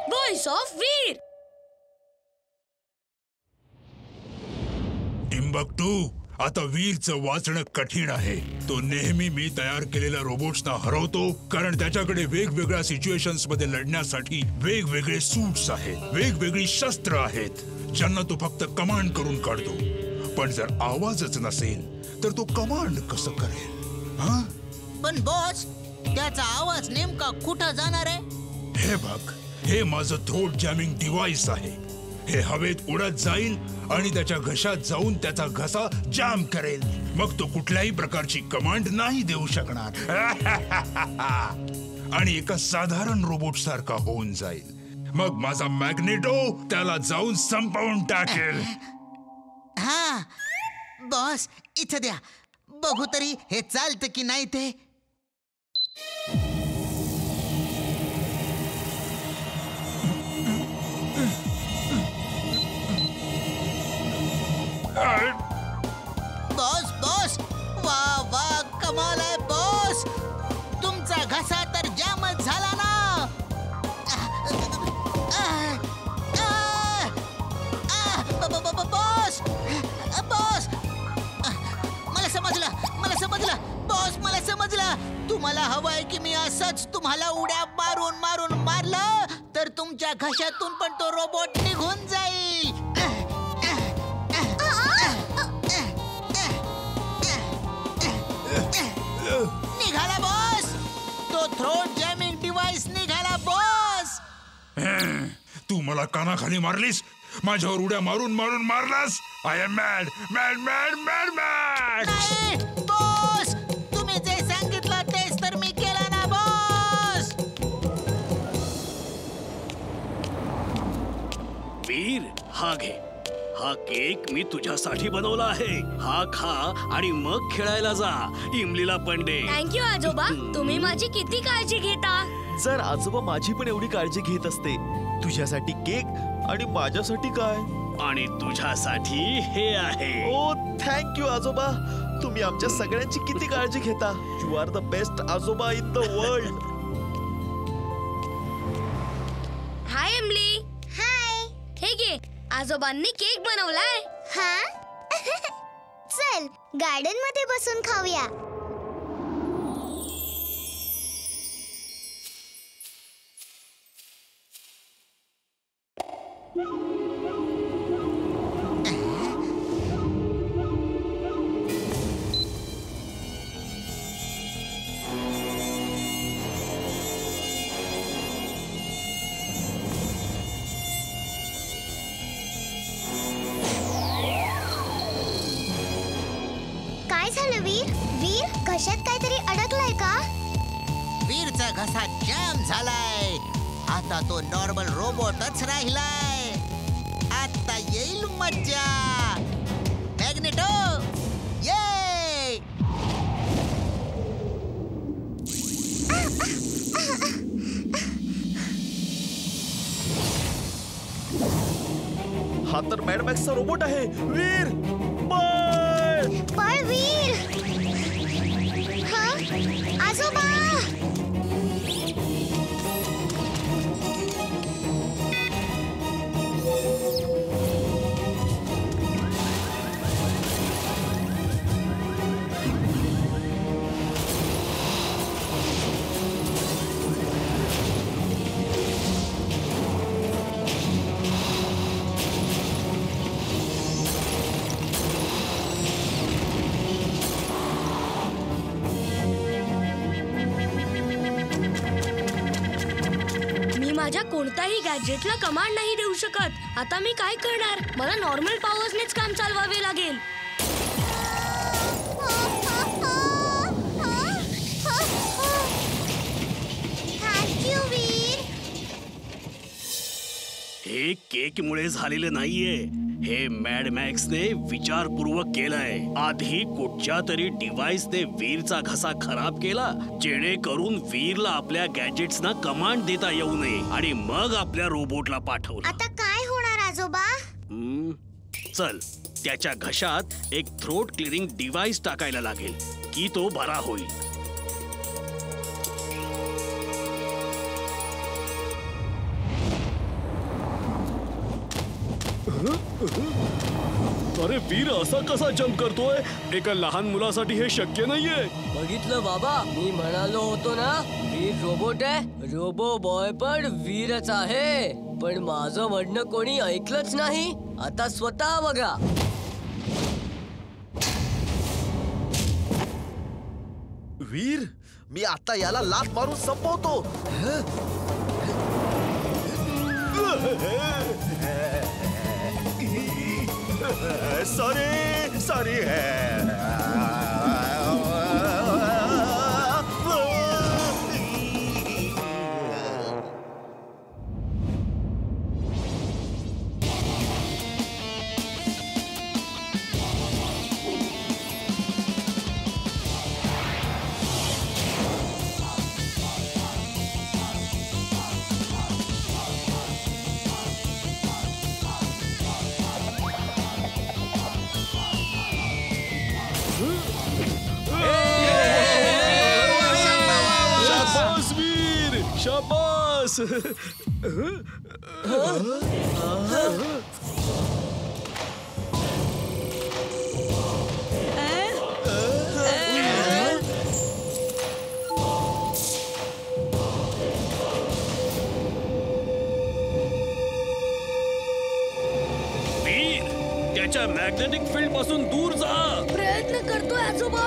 Voice of Veer. Timbuktu, आता वीरचं वाचणं कठीण आहे. तो नेहमी मी तयार केलेल्या रोबोट्सना हरवतो, कारण त्याच्याकडे वेगवेगळ्या सिच्युएशन्स मध्ये लढण्यासाठी वेगवेगळे सूट्स आहेत, वेगवेगळी शस्त्र आहेत, ज्यांना तो फक्त कमांड करून काढतो. पण जर आवाजच नसेल तर तो कमांड कसं करेल? हा? पण बॉस, त्याचा आवाज नेमका कुठं जाणार आहे? हे बघ, हे माझं थ्रोट जॅमिंग डिव्हाइस आहे. हे हवेत उडत जाईल आणि त्याच्या घशात जाऊन त्याचा घसा जॅम करेल. मग तो कुठल्याही प्रकारची कमांड नाही देऊ शकणार आणि एका साधारण रोबोट सारखा होऊन जाईल. मग माझा मॅग्नेटो त्याला जाऊन संपवून टाकेल. हा बॉस, इथं द्या, बघू तरी हे चालतं की नाही ते. बॉस बॉस, वा वा, कमाल आहे बॉस. तुमचा घसा तर जामच झाला ना. बॉस बॉस, मला समजलं बॉस, मला समजलं. तुम्हाला हवंय की मी असंच तुम्हाला उड्या मारून मारून मारलं तर तुमच्या घशातून पण तो रोबोट निघून जाईल. निघाला बॉस, तो थ्रोट जॅमिंग डिव्हाइस निघाला बॉस. तू मला कानाखाली मारलीस, माझ्यावर उड्या मारून मारून मारलास. I am mad mad mad mad mad. नाही बॉस, तुम्ही जे सांगितलं तेच तर मी केलं ना बॉस. वीर, हा घे. हा केक मी तुझ्यासाठी बनवला आहे. हा खा आणि मग खेळायला जा. इमलीला पण दे. थँक्यू आजोबा, तुम्ही माझी किती काळजी घेता. जर आजोबा माझी पण एवढी काळजी घेत असते, तुझ्यासाठी केक आणि माझ्यासाठी काय? आणि तुझ्यासाठी हे आहे. ओ थँक्यू आजोबा, तुम्ही आमच्या सगळ्यांची किती काळजी घेता. यू आर द बेस्ट आजोबा इन द वर्ल्ड. हाय इमली. हाय. हे घे, आजोबांनी केक बनवलाय. हा चल गार्डन मध्ये बसून खाऊया. काय झालं वीर? वीर, घशात काहीतरी अडकलंय का? वीरचा घसा जाम झालाय. आता तो नॉर्मल रोबोटच राहिलाय. आता येईल मज्जा. मॅग्नेटो, ये. हा तर मॅड मॅक्सचा रोबोट आहे. वीर पळ. पळ वीर. हा आजोबा. माझ्या कोणत्याही गॅजेटला कमांड नाही देऊ शकत. आता मी काय करणार? मला नॉर्मल पॉवर्सनेच काम चालवावे लागेल. थँक्यू वीर. हे केकमुळे झालेलं नाहीये. हे मॅड मॅक्सने विचारपूर्वक केलंय. आधी कुठच्या तरी डिव्हाइसने वीरचा घसा खराब केला, जेणेकरून वीरला आपल्या गॅजेट्सना कमांड देता येऊ नये, आणि मग आपल्या रोबोटला पाठवलं. आता काय होणार आजोबा? चल, त्याच्या घशात एक थ्रोट क्लिअरिंग डिव्हाइस टाकायला लागेल की तो बरा होईल. अरे वीर असा कसा जंप करतोय? एका लहान मुलासाठी हे शक्य नाहीये. बघितलं बाबा, मी म्हणालो होतो ना वीर रोबोट आहे. रोबो बॉय पण वीरच आहे, पण माझं म्हणणं कोणी ऐकलंच नाही. आता स्वतः बघा. वीर, मी आता याला लाथ मारून संपवतो. Sorry sorry. शाबास वीर, शाबास. वीर, त्याच्या मॅग्नेटिक फील्ड पासून दूर जा. प्रयत्न करतोय आजोबा.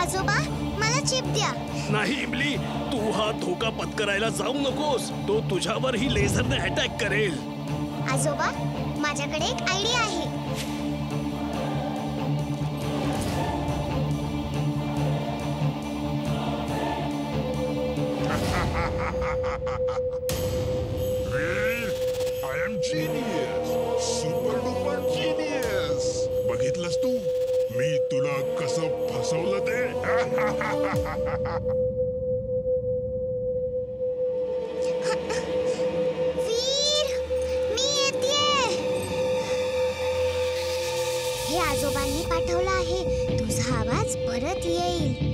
आजोबा मला चिप द्या. नाही इमली, तू हा धोका पत्करायला जाऊ नकोस. तो तुझ्यावर ही लेझरने अटॅक करेल. आजोबा माझ्याकडे एक आयडिया आहे. I am genius, super duper genius. बघितलंस तू मी तुला कसं फसवलं ते? वीर, मी येतेय. हे आजोबांनी पाठवलं आहे. तुझा आवाज परत येईल.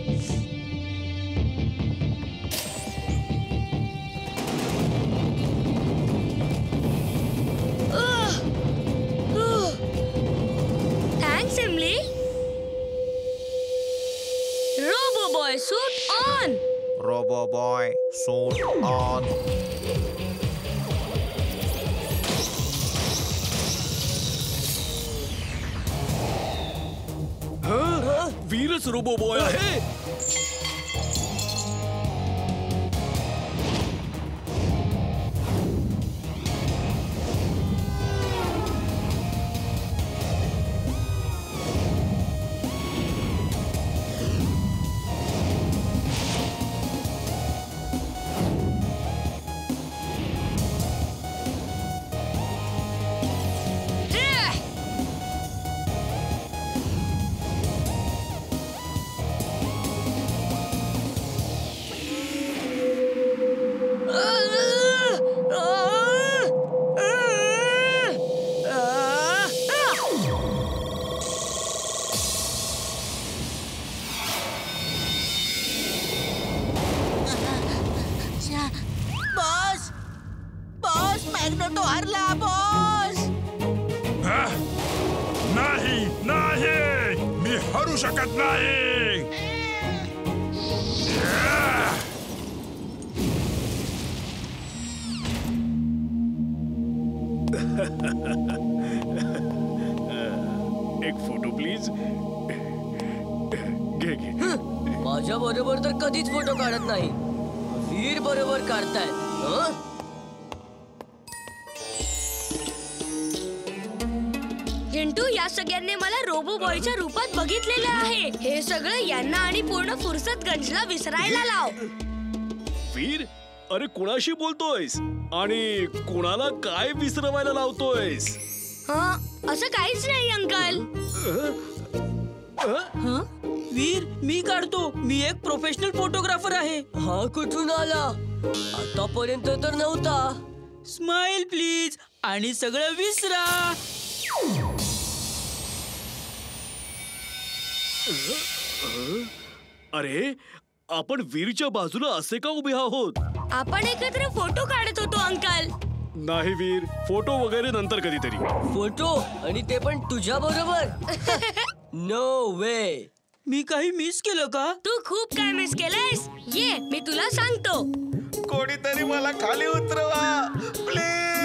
Thanks Imli. Robo boy suit on. Robo boy suit on. वीरच रोबो बॉय आहे. बॉस, बॉस मॅग्नेटो हरला बॉस. नाही नाही, मी हरू शकत नाही. एक फोटो प्लीज. घे घे. माझ्या बरोबर तर कधीच फोटो काढत नाही. वीर बरोबर काढतायत. चिंटू, या सगळ्यांनी मला रोबो बॉयच्या रूपात बघितलेले आहे. हे सगळं यांना आणि पूर्ण फुर्सतगंजला विसरायला लाव. वीर, अरे कुणाशी बोलतोयस आणि कुणाला काय विसरवायला लावतोयस? असं काहीच नाही अंकल. वीर, मी काढतो. मी एक प्रोफेशनल फोटोग्राफर आहे. हा कुठून आला? आतापर्यंत तर नव्हता. Smile please. आणि सगळं विसरा. अरे आपण वीरच्या बाजूला असे का उभे आहोत? आपण एकत्र फोटो काढत होतो अंकल. नाही वीर, फोटो वगैरे नंतर कधीतरी. फोटो आणि ते पण तुझ्या बरोबर? नो वे. मी काही मिस केलं का? तू खूप काय मिस केलंयस. ये मी तुला सांगतो. कोणीतरी मला खाली उतरवा प्लीज.